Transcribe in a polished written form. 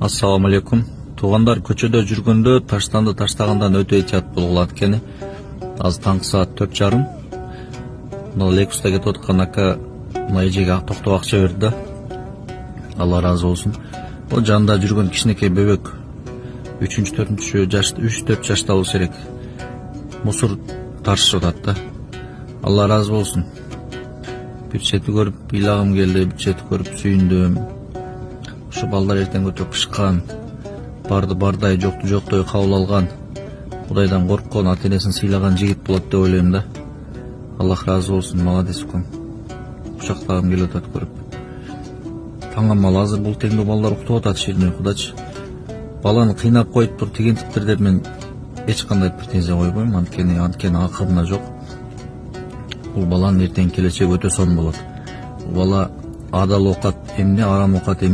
Assalamu алейкум. Туугандар, көчөдө жүргөндө таштанды таштагандан өтө этият болгула экен. Азыр таңкы саат 4:30. Мына Лексуста кетип аткан ака мына эжеге токтоп акча берди да. Алла разы болсун. О жанында жүргөн кичинекей бөбөк 3-4 жашта, 3-4 жашта болсо керек. Мусор тартышып атат да. Алла разы болсун. Bir çeti görüp ilagım geldi, bir çeti görüp sүйүндүм. Şu ballar erten götürüp kışkan, barday joktu kabul algan, Kudaydan korkkan, ata-enesini sıylagan jigit bolot dep ойлойм да. Allah razı olsun, молодец ukam. Кучактагым келип атат көрүп. Таңга мал азыр бул теңдүү балдар уктап атат ширин уйкудачы. Баланы кыйнап коюп туруп тигентиптир деп мен эч кандай претензия койбойм, анткени акыбына жок. Бул баланын эртең келечеги өтө сонун болот. Бул бала адал оокат эмне, арам оокат эмне